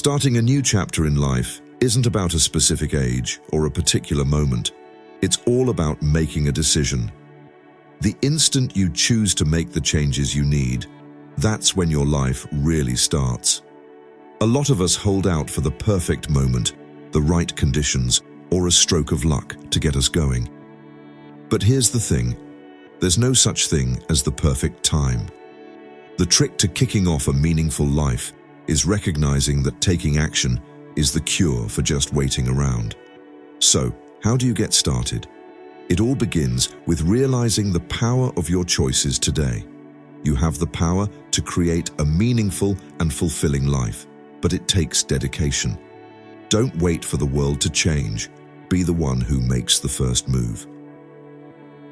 Starting a new chapter in life isn't about a specific age or a particular moment. It's all about making a decision. The instant you choose to make the changes you need, that's when your life really starts. A lot of us hold out for the perfect moment, the right conditions, or a stroke of luck to get us going. But here's the thing, there's no such thing as the perfect time. The trick to kicking off a meaningful life is recognizing that taking action is the cure for just waiting around. So, how do you get started? It all begins with realizing the power of your choices today. You have the power to create a meaningful and fulfilling life, but it takes dedication. Don't wait for the world to change. Be the one who makes the first move.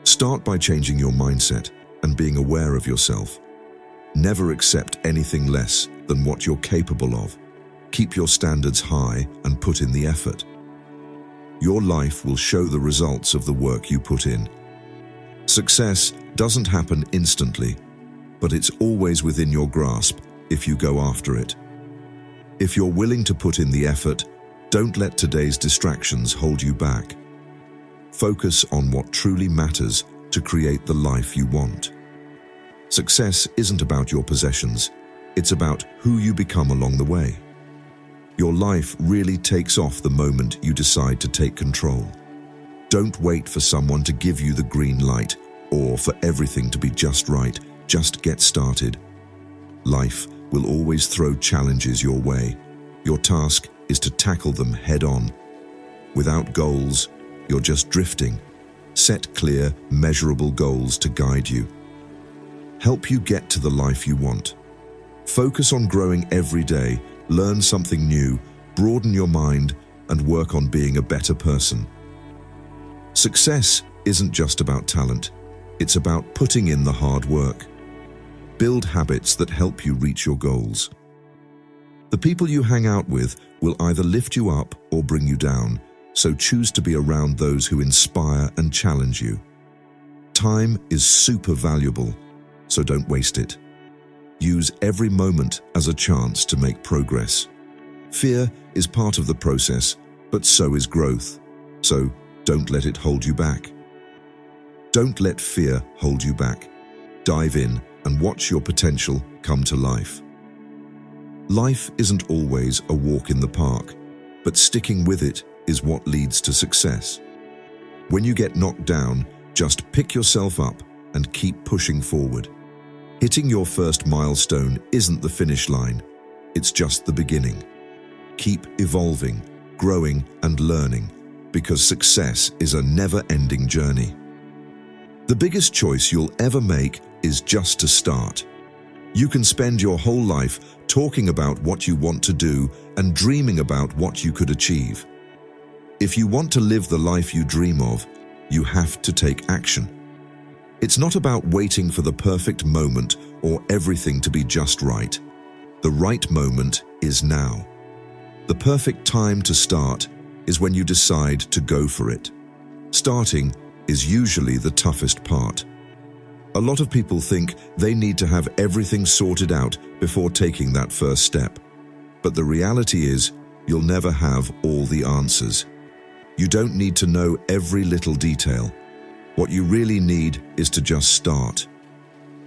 Start by changing your mindset and being aware of yourself. Never accept anything less than what you're capable of. Keep your standards high and put in the effort. Your life will show the results of the work you put in. Success doesn't happen instantly, but it's always within your grasp if you go after it. If you're willing to put in the effort, don't let today's distractions hold you back. Focus on what truly matters to create the life you want. Success isn't about your possessions, it's about who you become along the way. Your life really takes off the moment you decide to take control. Don't wait for someone to give you the green light or for everything to be just right. Just get started. Life will always throw challenges your way. Your task is to tackle them head on. Without goals, you're just drifting. Set clear, measurable goals to guide you. Help you get to the life you want. Focus on growing every day, learn something new, broaden your mind, and work on being a better person. Success isn't just about talent, it's about putting in the hard work. Build habits that help you reach your goals. The people you hang out with will either lift you up or bring you down, so choose to be around those who inspire and challenge you. Time is super valuable, so don't waste it. Use every moment as a chance to make progress. Fear is part of the process, but so is growth. So don't let it hold you back. Don't let fear hold you back. Dive in and watch your potential come to life. Life isn't always a walk in the park, but sticking with it is what leads to success. When you get knocked down, just pick yourself up and keep pushing forward. Hitting your first milestone isn't the finish line, it's just the beginning. Keep evolving, growing, and learning, because success is a never-ending journey. The biggest choice you'll ever make is just to start. You can spend your whole life talking about what you want to do and dreaming about what you could achieve. If you want to live the life you dream of, you have to take action. It's not about waiting for the perfect moment or everything to be just right. The right moment is now. The perfect time to start is when you decide to go for it. Starting is usually the toughest part. A lot of people think they need to have everything sorted out before taking that first step. But the reality is, you'll never have all the answers. You don't need to know every little detail. What you really need is to just start.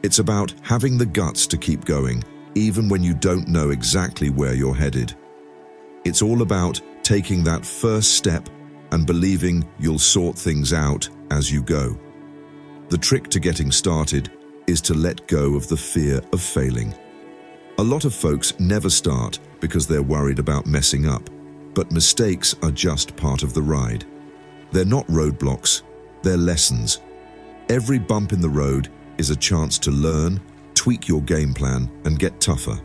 It's about having the guts to keep going, even when you don't know exactly where you're headed. It's all about taking that first step and believing you'll sort things out as you go. The trick to getting started is to let go of the fear of failing. A lot of folks never start because they're worried about messing up, but mistakes are just part of the ride. They're not roadblocks, they're lessons. Every bump in the road is a chance to learn, tweak your game plan, and get tougher.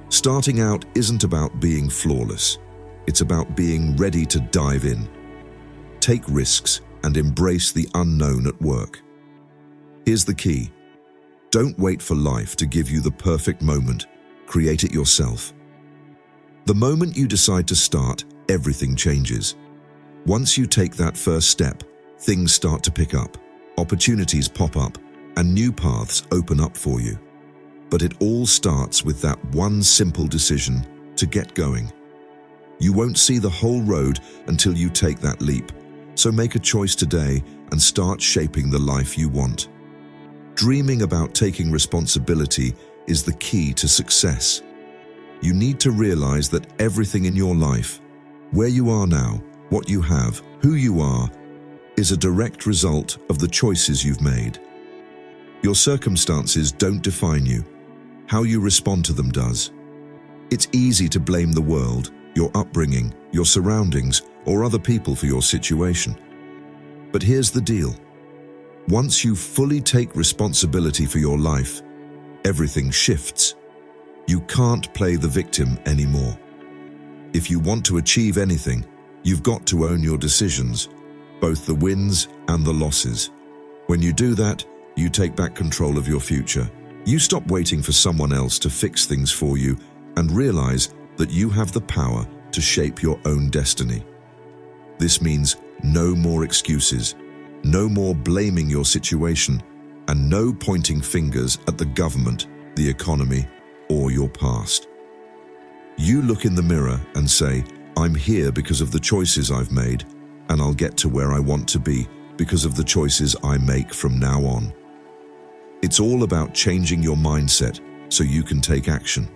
Starting out isn't about being flawless. It's about being ready to dive in. Take risks and embrace the unknown at work. Here's the key. Don't wait for life to give you the perfect moment. Create it yourself. The moment you decide to start, everything changes. Once you take that first step, things start to pick up, opportunities pop up, and new paths open up for you. But it all starts with that one simple decision to get going. You won't see the whole road until you take that leap, so make a choice today and start shaping the life you want. Dreaming about taking responsibility is the key to success. You need to realize that everything in your life, where you are now, what you have, who you are, is a direct result of the choices you've made. Your circumstances don't define you. How you respond to them does. It's easy to blame the world, your upbringing, your surroundings, or other people for your situation. But here's the deal. Once you fully take responsibility for your life, everything shifts. You can't play the victim anymore. If you want to achieve anything, you've got to own your decisions, both the wins and the losses. When you do that, you take back control of your future. You stop waiting for someone else to fix things for you and realize that you have the power to shape your own destiny. This means no more excuses, no more blaming your situation, and no pointing fingers at the government, the economy, or your past. You look in the mirror and say, I'm here because of the choices I've made, and I'll get to where I want to be because of the choices I make from now on. It's all about changing your mindset so you can take action.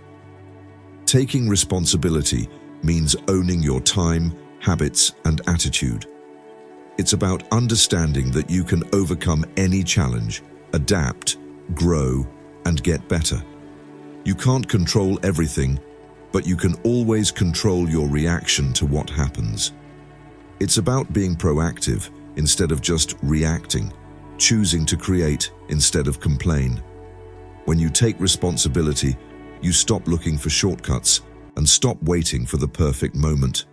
Taking responsibility means owning your time, habits, and attitude. It's about understanding that you can overcome any challenge, adapt, grow, and get better. You can't control everything, but you can always control your reaction to what happens. It's about being proactive instead of just reacting, choosing to create instead of complain. When you take responsibility, you stop looking for shortcuts and stop waiting for the perfect moment.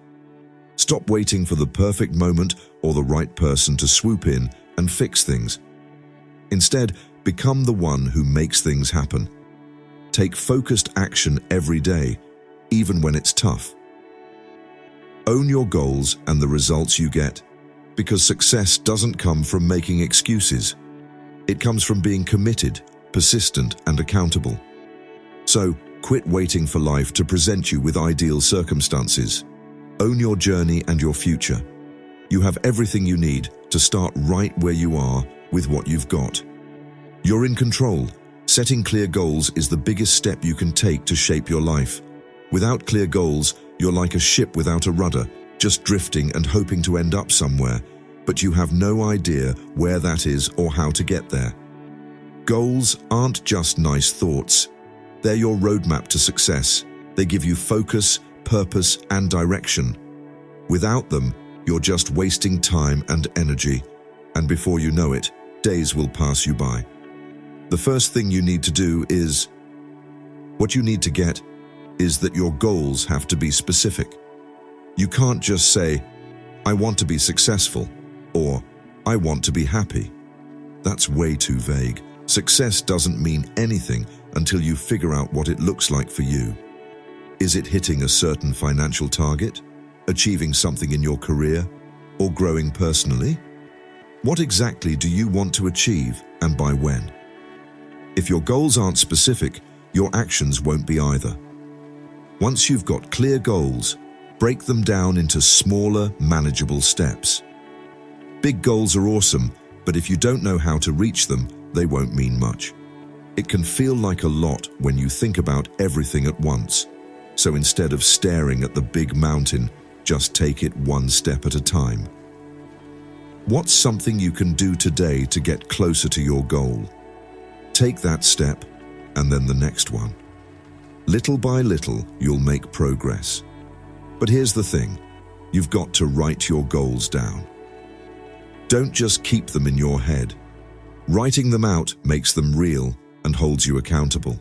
Stop waiting for the perfect moment or the right person to swoop in and fix things. Instead, become the one who makes things happen. Take focused action every day, even when it's tough. Own your goals and the results you get, because success doesn't come from making excuses. It comes from being committed, persistent, and accountable. So, quit waiting for life to present you with ideal circumstances. Own your journey and your future. You have everything you need to start right where you are with what you've got. You're in control. Setting clear goals is the biggest step you can take to shape your life. Without clear goals, you're like a ship without a rudder, just drifting and hoping to end up somewhere, but you have no idea where that is or how to get there. Goals aren't just nice thoughts. They're your roadmap to success. They give you focus, purpose, and direction. Without them, you're just wasting time and energy, and before you know it, days will pass you by. The first thing you need to do is, what you need to get is that your goals have to be specific. You can't just say, I want to be successful, or I want to be happy. That's way too vague. Success doesn't mean anything until you figure out what it looks like for you. Is it hitting a certain financial target, achieving something in your career, or growing personally? What exactly do you want to achieve, and by when? If your goals aren't specific, your actions won't be either. Once you've got clear goals, break them down into smaller, manageable steps. Big goals are awesome, but if you don't know how to reach them, they won't mean much. It can feel like a lot when you think about everything at once. So instead of staring at the big mountain, just take it one step at a time. What's something you can do today to get closer to your goal? Take that step, and then the next one. Little by little, you'll make progress. But here's the thing, you've got to write your goals down. Don't just keep them in your head. Writing them out makes them real and holds you accountable.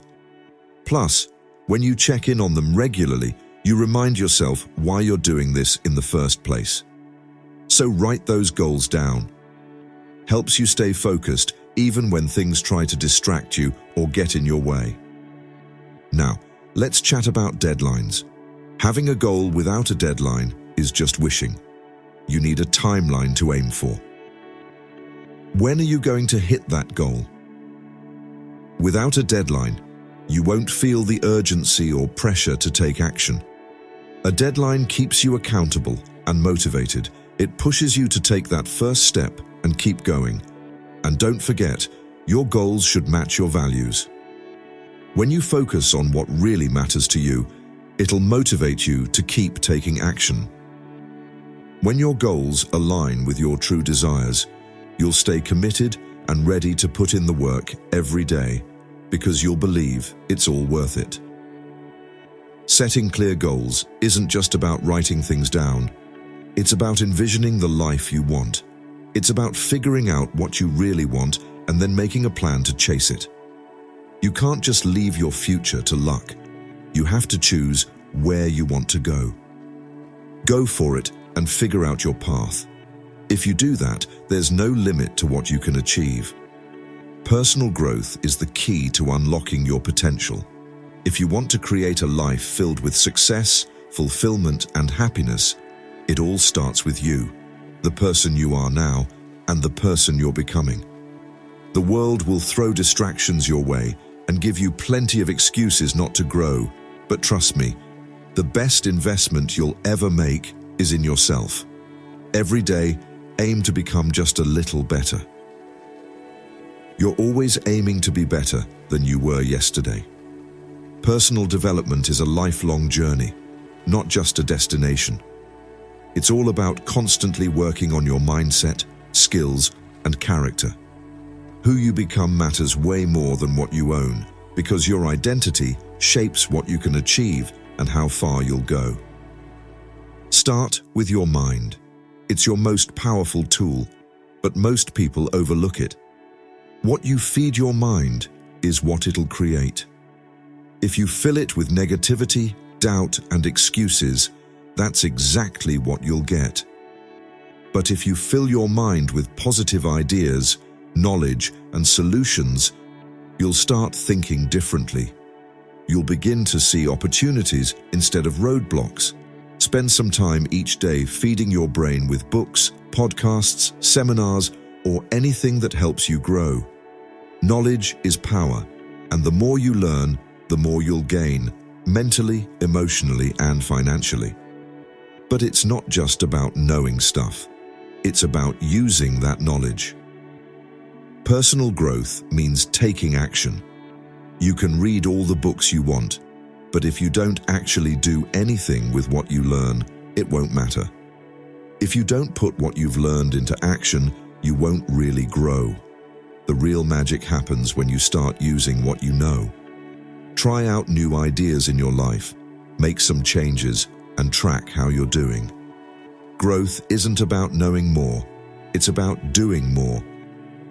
Plus, when you check in on them regularly, you remind yourself why you're doing this in the first place. So write those goals down. Helps you stay focused even when things try to distract you or get in your way. Now, let's chat about deadlines. Having a goal without a deadline is just wishing. You need a timeline to aim for. When are you going to hit that goal? Without a deadline, you won't feel the urgency or pressure to take action. A deadline keeps you accountable and motivated. It pushes you to take that first step and keep going. And don't forget, your goals should match your values. When you focus on what really matters to you, it'll motivate you to keep taking action. When your goals align with your true desires, you'll stay committed and ready to put in the work every day because you'll believe it's all worth it. Setting clear goals isn't just about writing things down. It's about envisioning the life you want. It's about figuring out what you really want and then making a plan to chase it. You can't just leave your future to luck. You have to choose where you want to go. Go for it and figure out your path. If you do that, there's no limit to what you can achieve. Personal growth is the key to unlocking your potential. If you want to create a life filled with success, fulfillment, and happiness, it all starts with you, the person you are now, and the person you're becoming. The world will throw distractions your way and give you plenty of excuses not to grow, but trust me, the best investment you'll ever make is in yourself. Every day, aim to become just a little better. You're always aiming to be better than you were yesterday. Personal development is a lifelong journey, not just a destination. It's all about constantly working on your mindset, skills, and character. Who you become matters way more than what you own, because your identity shapes what you can achieve and how far you'll go. Start with your mind. It's your most powerful tool, but most people overlook it. What you feed your mind is what it'll create. If you fill it with negativity, doubt, and excuses, that's exactly what you'll get. But if you fill your mind with positive ideas, knowledge, and solutions, you'll start thinking differently. You'll begin to see opportunities instead of roadblocks. Spend some time each day feeding your brain with books, podcasts, seminars, or anything that helps you grow. Knowledge is power, and the more you learn, the more you'll gain, mentally, emotionally, and financially. But it's not just about knowing stuff. It's about using that knowledge. Personal growth means taking action. You can read all the books you want, but if you don't actually do anything with what you learn, it won't matter. If you don't put what you've learned into action, you won't really grow. The real magic happens when you start using what you know. Try out new ideas in your life, make some changes, and track how you're doing. Growth isn't about knowing more, it's about doing more.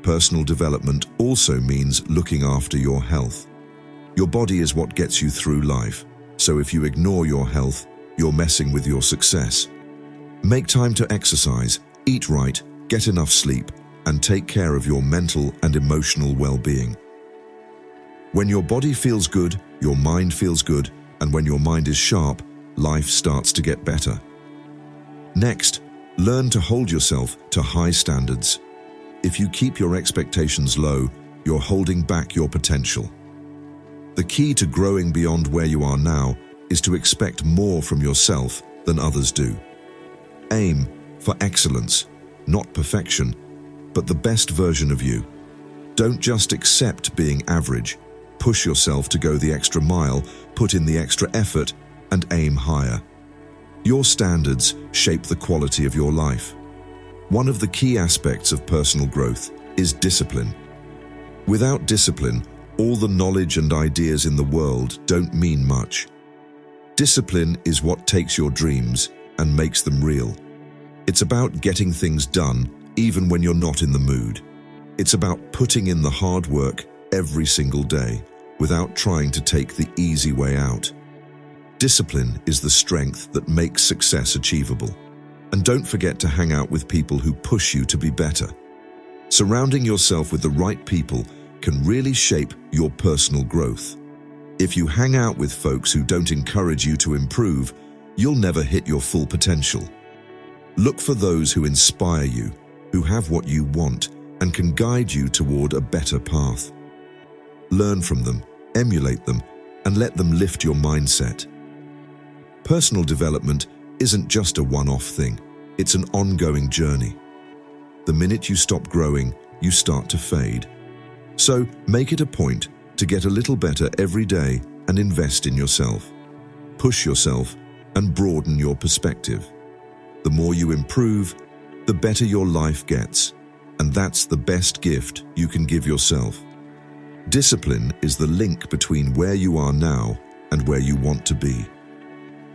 Personal development also means looking after your health. Your body is what gets you through life, so if you ignore your health, you're messing with your success. Make time to exercise, eat right, get enough sleep, and take care of your mental and emotional well-being. When your body feels good, your mind feels good, and when your mind is sharp, life starts to get better. Next, learn to hold yourself to high standards. If you keep your expectations low, you're holding back your potential. The key to growing beyond where you are now is to expect more from yourself than others do. Aim for excellence, not perfection, but the best version of you. Don't just accept being average. Push yourself to go the extra mile, put in the extra effort, and aim higher. Your standards shape the quality of your life. One of the key aspects of personal growth is discipline. Without discipline, all the knowledge and ideas in the world don't mean much. Discipline is what takes your dreams and makes them real. It's about getting things done even when you're not in the mood. It's about putting in the hard work every single day without trying to take the easy way out. Discipline is the strength that makes success achievable. And don't forget to hang out with people who push you to be better. Surrounding yourself with the right people can really shape your personal growth. If you hang out with folks who don't encourage you to improve, you'll never hit your full potential. Look for those who inspire you, who have what you want, and can guide you toward a better path. Learn from them, emulate them, and let them lift your mindset. Personal development isn't just a one-off thing. It's an ongoing journey. The minute you stop growing, you start to fade. So make it a point to get a little better every day and invest in yourself. Push yourself and broaden your perspective. The more you improve, the better your life gets, and that's the best gift you can give yourself. Discipline is the link between where you are now and where you want to be.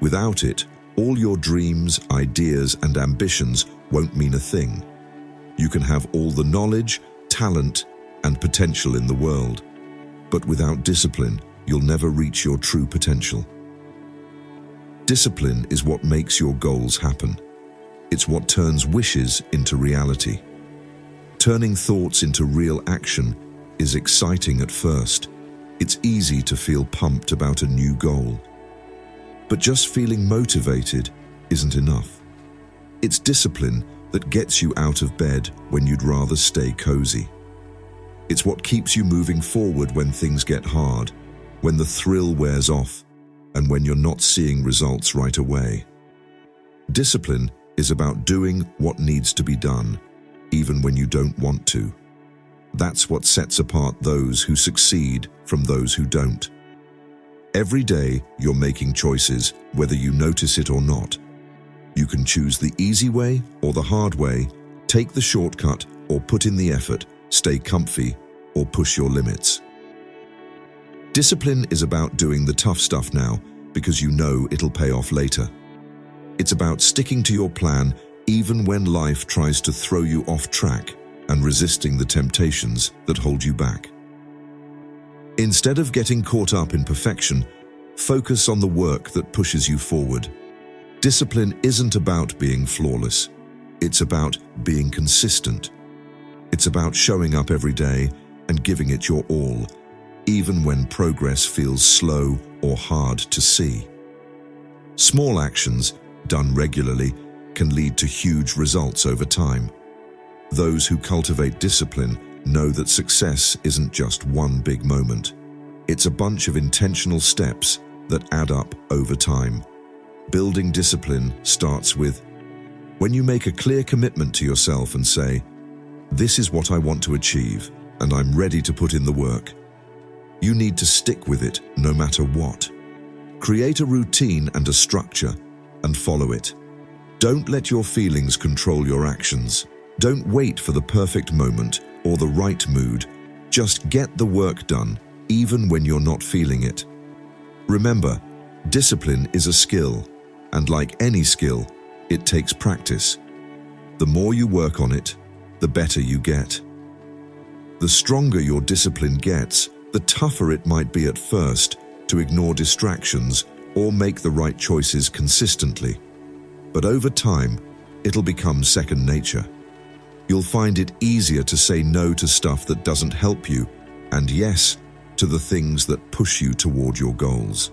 Without it, all your dreams, ideas, and ambitions won't mean a thing. You can have all the knowledge, talent, and potential in the world, but without discipline, you'll never reach your true potential. Discipline is what makes your goals happen. It's what turns wishes into reality. Turning thoughts into real action is exciting at first. It's easy to feel pumped about a new goal. But just feeling motivated isn't enough. It's discipline that gets you out of bed when you'd rather stay cozy. It's what keeps you moving forward when things get hard, when the thrill wears off, and when you're not seeing results right away. Discipline is about doing what needs to be done, even when you don't want to. That's what sets apart those who succeed from those who don't. Every day, you're making choices, whether you notice it or not. You can choose the easy way or the hard way, take the shortcut or put in the effort, stay comfy or push your limits. Discipline is about doing the tough stuff now because you know it'll pay off later. It's about sticking to your plan even when life tries to throw you off track and resisting the temptations that hold you back. Instead of getting caught up in perfection, focus on the work that pushes you forward. Discipline isn't about being flawless. It's about being consistent. It's about showing up every day and giving it your all, even when progress feels slow or hard to see. Small actions, done regularly, can lead to huge results over time. Those who cultivate discipline know that success isn't just one big moment. It's a bunch of intentional steps that add up over time. Building discipline starts with when you make a clear commitment to yourself and say, "This is what I want to achieve, and I'm ready to put in the work." You need to stick with it no matter what. Create a routine and a structure, and follow it. Don't let your feelings control your actions. Don't wait for the perfect moment or the right mood. Just get the work done, even when you're not feeling it. Remember, discipline is a skill, and like any skill, it takes practice. The more you work on it, the better you get. The stronger your discipline gets, the tougher it might be at first to ignore distractions or make the right choices consistently. But over time, it'll become second nature. You'll find it easier to say no to stuff that doesn't help you, and yes to the things that push you toward your goals.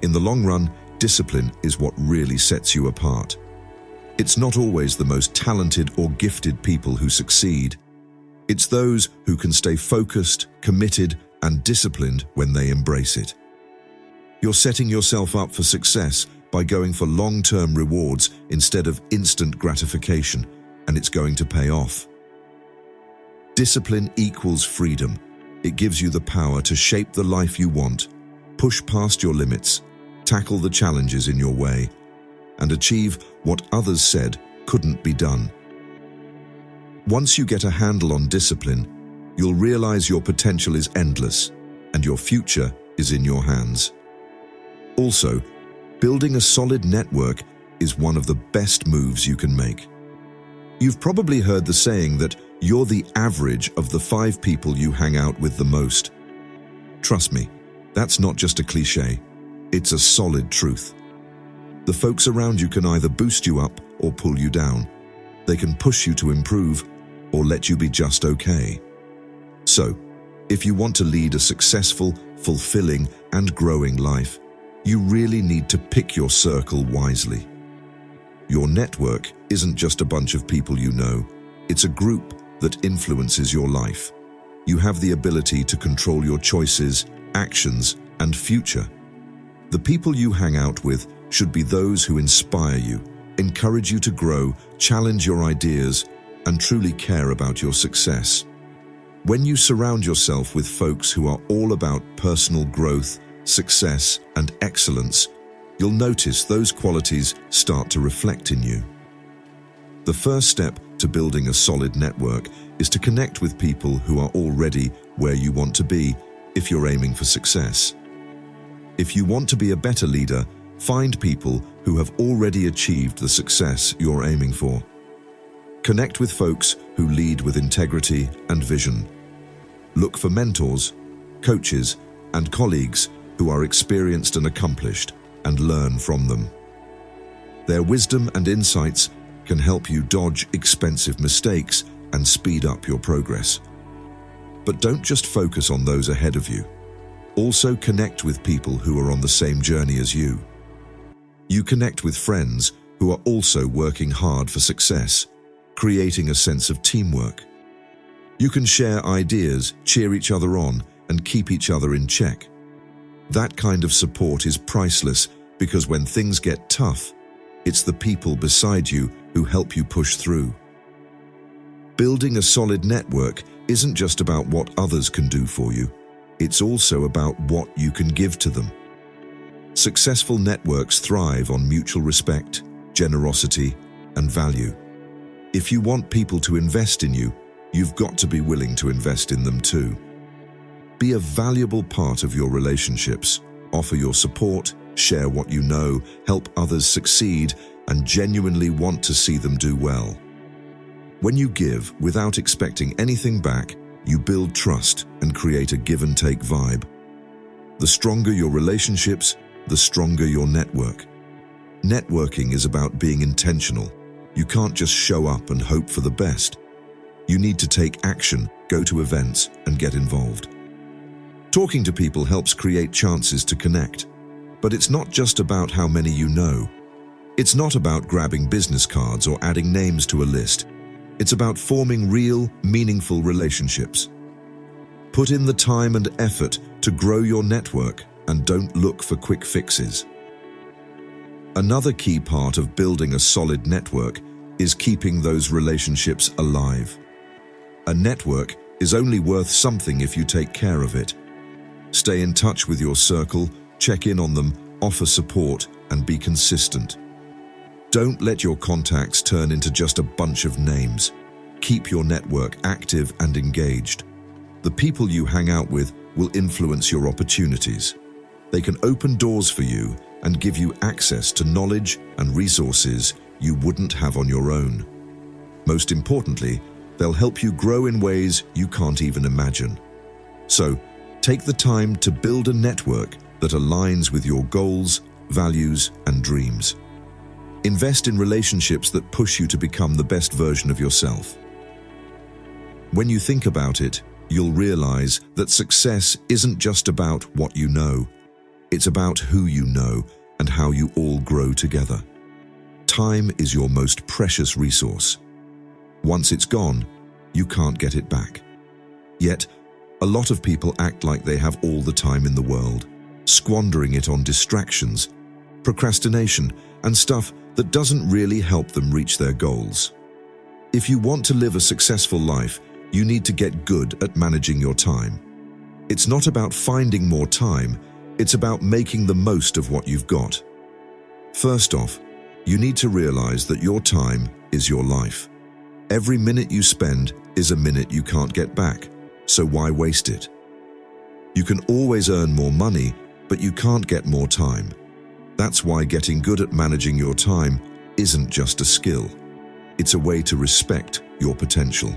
In the long run, discipline is what really sets you apart. It's not always the most talented or gifted people who succeed. It's those who can stay focused, committed, and disciplined when they embrace it. You're setting yourself up for success by going for long-term rewards instead of instant gratification, and it's going to pay off. Discipline equals freedom. It gives you the power to shape the life you want, push past your limits, tackle the challenges in your way, and achieve what others said couldn't be done. Once you get a handle on discipline, you'll realize your potential is endless and your future is in your hands. Also, building a solid network is one of the best moves you can make. You've probably heard the saying that you're the average of the 5 people you hang out with the most. Trust me, that's not just a cliche. It's a solid truth. The folks around you can either boost you up or pull you down. They can push you to improve or let you be just okay. So, if you want to lead a successful, fulfilling, and growing life, you really need to pick your circle wisely. Your network isn't just a bunch of people you know. It's a group that influences your life. You have the ability to control your choices, actions, and future. The people you hang out with should be those who inspire you, encourage you to grow, challenge your ideas, and truly care about your success. When you surround yourself with folks who are all about personal growth, success, and excellence, you'll notice those qualities start to reflect in you. The first step to building a solid network is to connect with people who are already where you want to be if you're aiming for success. If you want to be a better leader, find people who have already achieved the success you're aiming for. Connect with folks who lead with integrity and vision. Look for mentors, coaches, and colleagues who are experienced and accomplished, and learn from them. Their wisdom and insights can help you dodge expensive mistakes and speed up your progress. But don't just focus on those ahead of you. Also connect with people who are on the same journey as you. You connect with friends who are also working hard for success, creating a sense of teamwork. You can share ideas, cheer each other on, and keep each other in check. That kind of support is priceless because when things get tough, it's the people beside you who help you push through. Building a solid network isn't just about what others can do for you. It's also about what you can give to them. Successful networks thrive on mutual respect, generosity, and value. If you want people to invest in you, you've got to be willing to invest in them too. Be a valuable part of your relationships. Offer your support, share what you know, help others succeed, and genuinely want to see them do well. When you give without expecting anything back, you build trust and create a give-and-take vibe. The stronger your relationships, the stronger your network. Networking is about being intentional. You can't just show up and hope for the best. You need to take action, go to events, and get involved. Talking to people helps create chances to connect. But it's not just about how many you know. It's not about grabbing business cards or adding names to a list. It's about forming real, meaningful relationships. Put in the time and effort to grow your network and don't look for quick fixes. Another key part of building a solid network is keeping those relationships alive. A network is only worth something if you take care of it. Stay in touch with your circle, check in on them, offer support, and be consistent. Don't let your contacts turn into just a bunch of names. Keep your network active and engaged. The people you hang out with will influence your opportunities. They can open doors for you and give you access to knowledge and resources you wouldn't have on your own. Most importantly, they'll help you grow in ways you can't even imagine. So, take the time to build a network that aligns with your goals, values, and dreams. Invest in relationships that push you to become the best version of yourself. When you think about it, you'll realize that success isn't just about what you know. It's about who you know and how you all grow together. Time is your most precious resource. Once it's gone, you can't get it back. Yet, a lot of people act like they have all the time in the world, squandering it on distractions, procrastination, and stuff that doesn't really help them reach their goals. If you want to live a successful life, you need to get good at managing your time. It's not about finding more time, it's about making the most of what you've got. First off, you need to realize that your time is your life. Every minute you spend is a minute you can't get back, so why waste it? You can always earn more money, but you can't get more time. That's why getting good at managing your time isn't just a skill. It's a way to respect your potential.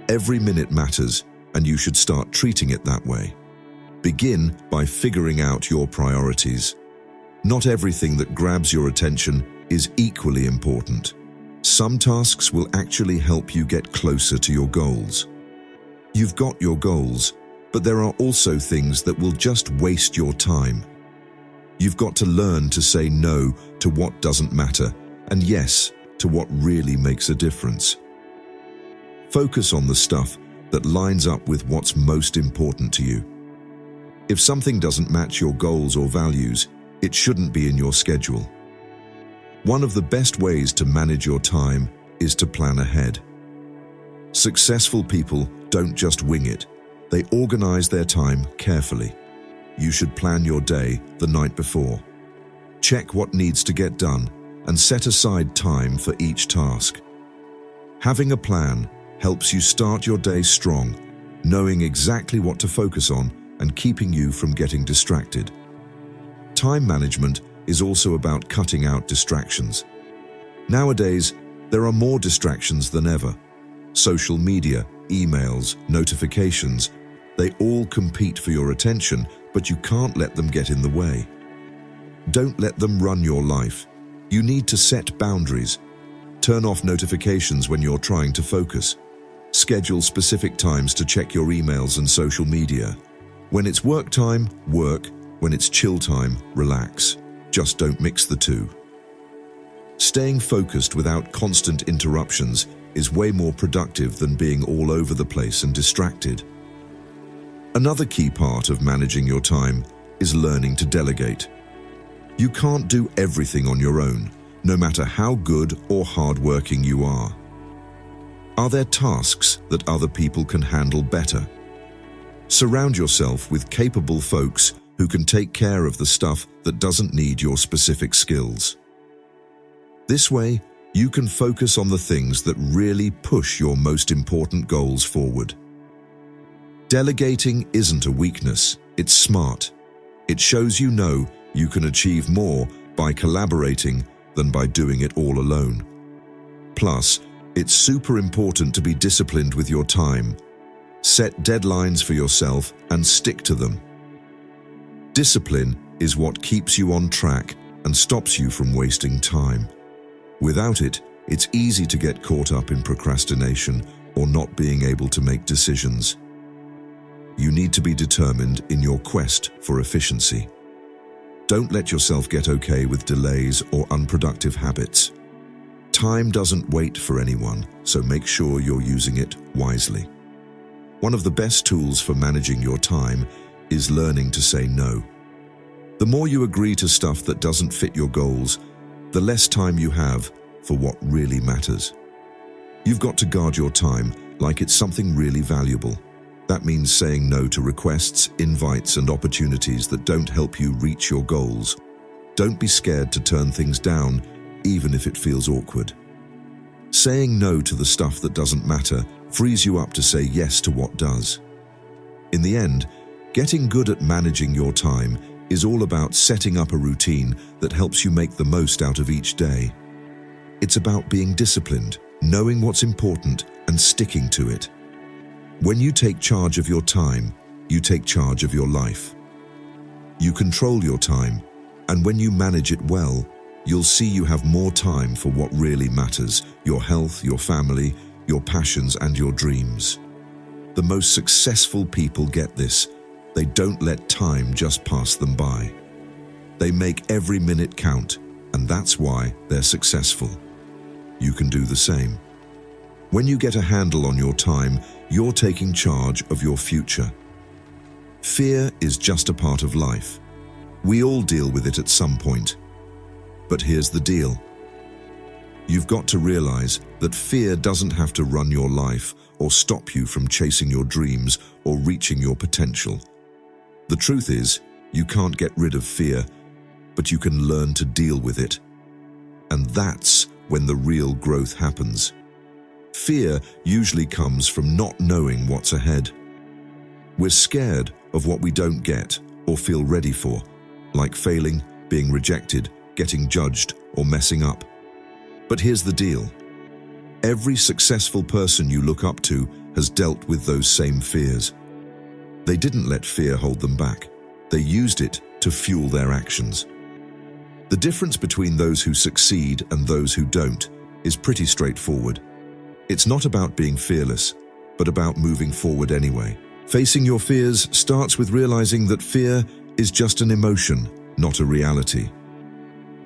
Every minute matters, and you should start treating it that way. Begin by figuring out your priorities. Not everything that grabs your attention is equally important. Some tasks will actually help you get closer to your goals. You've got your goals, but there are also things that will just waste your time. You've got to learn to say no to what doesn't matter and yes to what really makes a difference. Focus on the stuff that lines up with what's most important to you. If something doesn't match your goals or values, It shouldn't be in your schedule. One of the best ways to manage your time is to plan ahead. Successful people don't just wing it. They organize their time carefully. You should plan your day the night before. Check what needs to get done and set aside time for each task. Having a plan helps you start your day strong, knowing exactly what to focus on and keeping you from getting distracted. Time management is also about cutting out distractions. Nowadays, there are more distractions than ever. Social media, emails, notifications, they all compete for your attention, but you can't let them get in the way. Don't let them run your life. You need to set boundaries. Turn off notifications when you're trying to focus. Schedule specific times to check your emails and social media. When it's work time, work. When it's chill time, relax. Just don't mix the two. Staying focused without constant interruptions is way more productive than being all over the place and distracted. Another key part of managing your time is learning to delegate. You can't do everything on your own, no matter how good or hardworking you are. Are there tasks that other people can handle better? Surround yourself with capable folks who can take care of the stuff that doesn't need your specific skills. This way, you can focus on the things that really push your most important goals forward. Delegating isn't a weakness, it's smart. It shows you know you can achieve more by collaborating than by doing it all alone. Plus, it's super important to be disciplined with your time. Set deadlines for yourself and stick to them. Discipline is what keeps you on track and stops you from wasting time. Without it, it's easy to get caught up in procrastination or not being able to make decisions. You need to be determined in your quest for efficiency. Don't let yourself get okay with delays or unproductive habits. Time doesn't wait for anyone, so make sure you're using it wisely. One of the best tools for managing your time is learning to say no. The more you agree to stuff that doesn't fit your goals, the less time you have for what really matters. You've got to guard your time like it's something really valuable. That means saying no to requests, invites, and opportunities that don't help you reach your goals. Don't be scared to turn things down, even if it feels awkward. Saying no to the stuff that doesn't matter frees you up to say yes to what does. In the end, getting good at managing your time is all about setting up a routine that helps you make the most out of each day. It's about being disciplined, knowing what's important, and sticking to it. When you take charge of your time, you take charge of your life. You control your time, and when you manage it well, you'll see you have more time for what really matters: your health, your family, your passions, and your dreams. The most successful people get this. They don't let time just pass them by. They make every minute count, and that's why they're successful. You can do the same. When you get a handle on your time, you're taking charge of your future. Fear is just a part of life. We all deal with it at some point. But here's the deal. You've got to realize that fear doesn't have to run your life or stop you from chasing your dreams or reaching your potential. The truth is, you can't get rid of fear, but you can learn to deal with it. And that's when the real growth happens. Fear usually comes from not knowing what's ahead. We're scared of what we don't get or feel ready for, like failing, being rejected, getting judged, or messing up. But here's the deal. Every successful person you look up to has dealt with those same fears. They didn't let fear hold them back. They used it to fuel their actions. The difference between those who succeed and those who don't is pretty straightforward. It's not about being fearless, but about moving forward anyway. Facing your fears starts with realizing that fear is just an emotion, not a reality.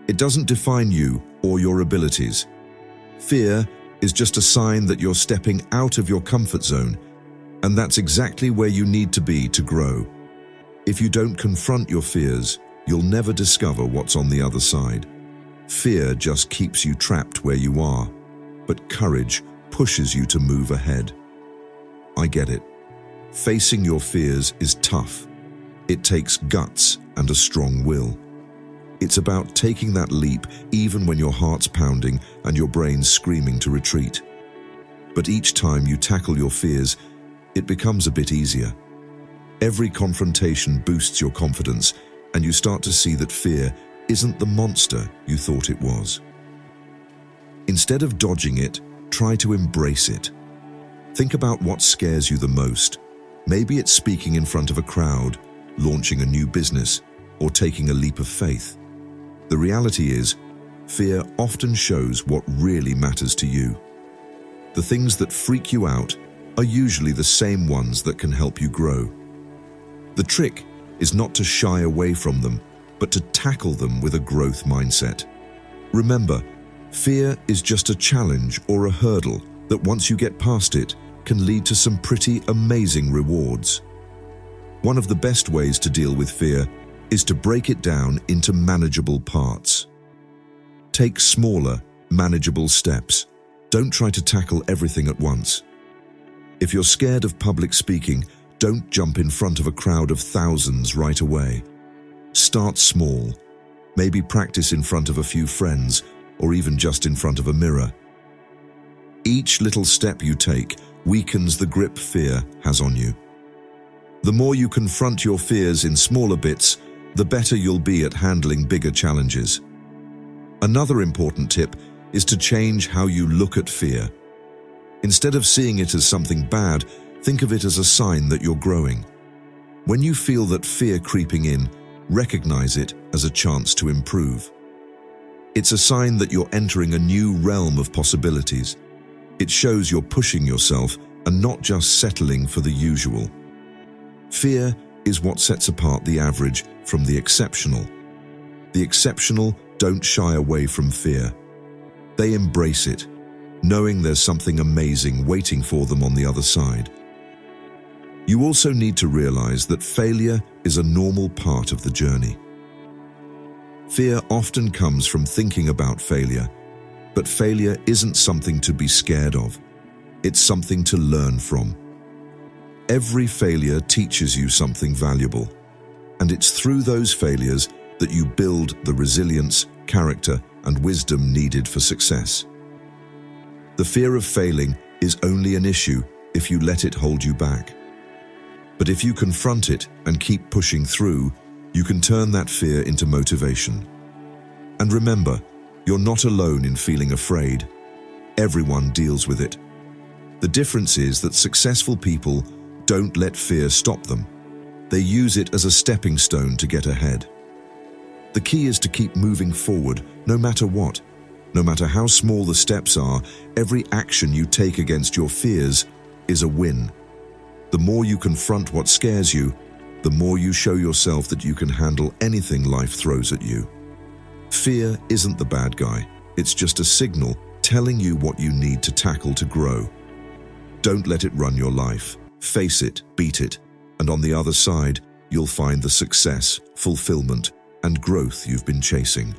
It doesn't define you or your abilities. Fear is just a sign that you're stepping out of your comfort zone, and that's exactly where you need to be to grow. If you don't confront your fears, you'll never discover what's on the other side. Fear just keeps you trapped where you are, but courage pushes you to move ahead. I get it. Facing your fears is tough. It takes guts and a strong will. It's about taking that leap even when your heart's pounding and your brain's screaming to retreat. But each time you tackle your fears, it becomes a bit easier. Every confrontation boosts your confidence, and you start to see that fear isn't the monster you thought it was. Instead of dodging it, try to embrace it. Think about what scares you the most. Maybe it's speaking in front of a crowd, launching a new business, or taking a leap of faith. The reality is, fear often shows what really matters to you. The things that freak you out are usually the same ones that can help you grow. The trick is not to shy away from them, but to tackle them with a growth mindset. Remember, fear is just a challenge or a hurdle that once you get past it, can lead to some pretty amazing rewards. One of the best ways to deal with fear is to break it down into manageable parts. Take smaller, manageable steps. Don't try to tackle everything at once. If you're scared of public speaking, don't jump in front of a crowd of thousands right away. Start small. Maybe practice in front of a few friends, or even just in front of a mirror. Each little step you take weakens the grip fear has on you. The more you confront your fears in smaller bits, the better you'll be at handling bigger challenges. Another important tip is to change how you look at fear. Instead of seeing it as something bad, think of it as a sign that you're growing. When you feel that fear creeping in, recognize it as a chance to improve. It's a sign that you're entering a new realm of possibilities. It shows you're pushing yourself and not just settling for the usual. Fear is what sets apart the average from the exceptional. The exceptional don't shy away from fear. They embrace it, knowing there's something amazing waiting for them on the other side. You also need to realize that failure is a normal part of the journey. Fear often comes from thinking about failure, but failure isn't something to be scared of. It's something to learn from. Every failure teaches you something valuable, and it's through those failures that you build the resilience, character, and wisdom needed for success. The fear of failing is only an issue if you let it hold you back. But if you confront it and keep pushing through, you can turn that fear into motivation. And remember, you're not alone in feeling afraid. Everyone deals with it. The difference is that successful people don't let fear stop them. They use it as a stepping stone to get ahead. The key is to keep moving forward, no matter what. No matter how small the steps are, every action you take against your fears is a win. The more you confront what scares you, the more you show yourself that you can handle anything life throws at you. Fear isn't the bad guy. It's just a signal telling you what you need to tackle to grow. Don't let it run your life. Face it, beat it, and on the other side, you'll find the success, fulfillment, and growth you've been chasing.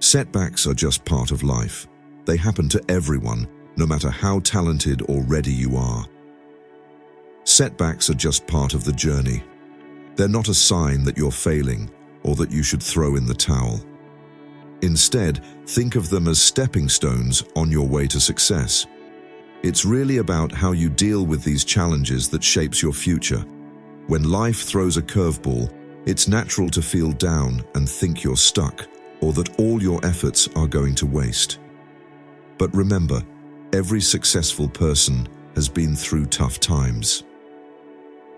Setbacks are just part of life. They happen to everyone, no matter how talented or ready you are. Setbacks are just part of the journey. They're not a sign that you're failing or that you should throw in the towel. Instead, think of them as stepping stones on your way to success. It's really about how you deal with these challenges that shapes your future. When life throws a curveball, it's natural to feel down and think you're stuck, or that all your efforts are going to waste. But remember, every successful person has been through tough times.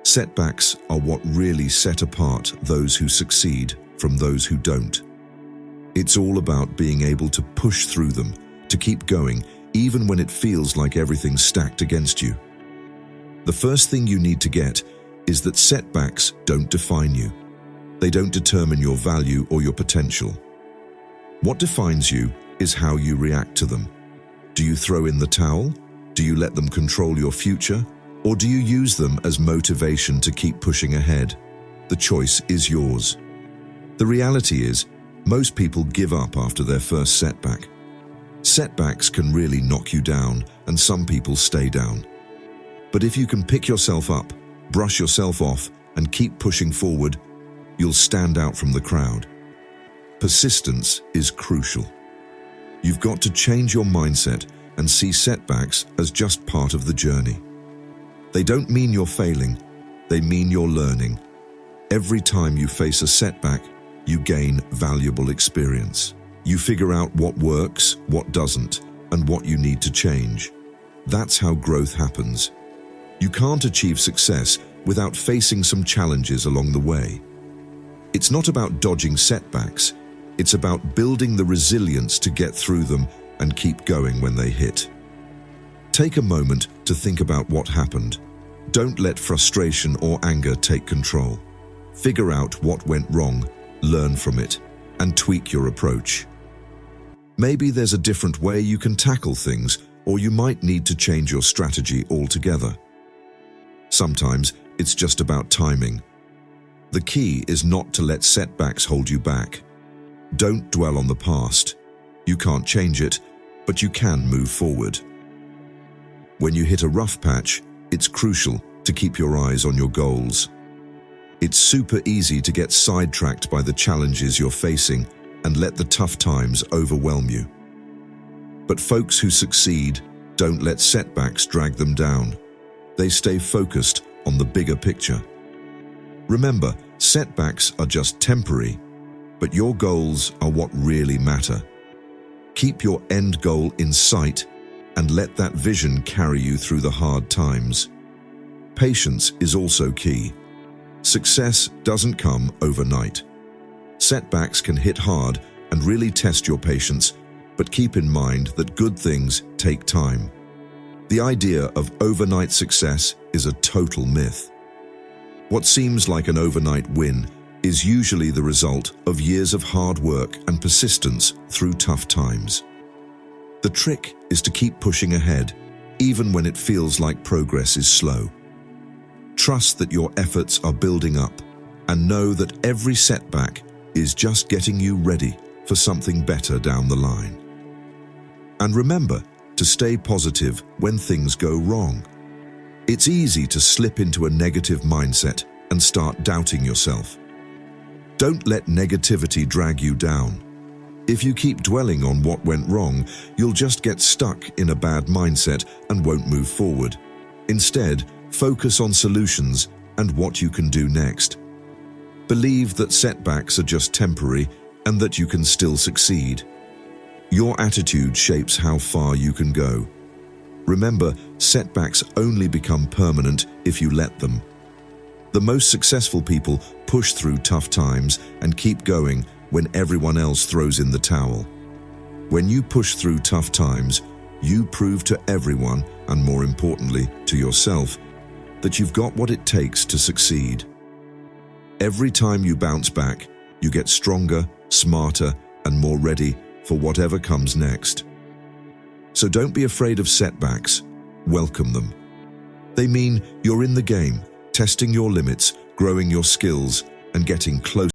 Setbacks are what really set apart those who succeed from those who don't. It's all about being able to push through them, to keep going, even when it feels like everything's stacked against you. The first thing you need to get is that setbacks don't define you. They don't determine your value or your potential. What defines you is how you react to them. Do you throw in the towel? Do you let them control your future? Or do you use them as motivation to keep pushing ahead? The choice is yours. The reality is, most people give up after their first setback. Setbacks can really knock you down, and some people stay down. But if you can pick yourself up, brush yourself off, and keep pushing forward, you'll stand out from the crowd. Persistence is crucial. You've got to change your mindset and see setbacks as just part of the journey. They don't mean you're failing, they mean you're learning. Every time you face a setback, you gain valuable experience. You figure out what works, what doesn't, and what you need to change. That's how growth happens. You can't achieve success without facing some challenges along the way. It's not about dodging setbacks, it's about building the resilience to get through them and keep going when they hit. Take a moment to think about what happened. Don't let frustration or anger take control. Figure out what went wrong, learn from it, and tweak your approach. Maybe there's a different way you can tackle things, or you might need to change your strategy altogether. Sometimes it's just about timing. The key is not to let setbacks hold you back. Don't dwell on the past. You can't change it, but you can move forward. When you hit a rough patch, it's crucial to keep your eyes on your goals. It's super easy to get sidetracked by the challenges you're facing and let the tough times overwhelm you. But folks who succeed don't let setbacks drag them down. They stay focused on the bigger picture. Remember, setbacks are just temporary, but your goals are what really matter. Keep your end goal in sight and let that vision carry you through the hard times. Patience is also key. Success doesn't come overnight. Setbacks can hit hard and really test your patience, but keep in mind that good things take time. The idea of overnight success is a total myth. What seems like an overnight win is usually the result of years of hard work and persistence through tough times. The trick is to keep pushing ahead, even when it feels like progress is slow. Trust that your efforts are building up, and know that every setback is just getting you ready for something better down the line. And remember to stay positive when things go wrong. It's easy to slip into a negative mindset and start doubting yourself. Don't let negativity drag you down. If you keep dwelling on what went wrong, you'll just get stuck in a bad mindset and won't move forward. Instead, focus on solutions and what you can do next. Believe that setbacks are just temporary and that you can still succeed. Your attitude shapes how far you can go. Remember, setbacks only become permanent if you let them. The most successful people push through tough times and keep going when everyone else throws in the towel. When you push through tough times, you prove to everyone, and more importantly, to yourself, that you've got what it takes to succeed. Every time you bounce back, you get stronger, smarter, and more ready for whatever comes next. So don't be afraid of setbacks, welcome them. They mean you're in the game, testing your limits, growing your skills, and getting closer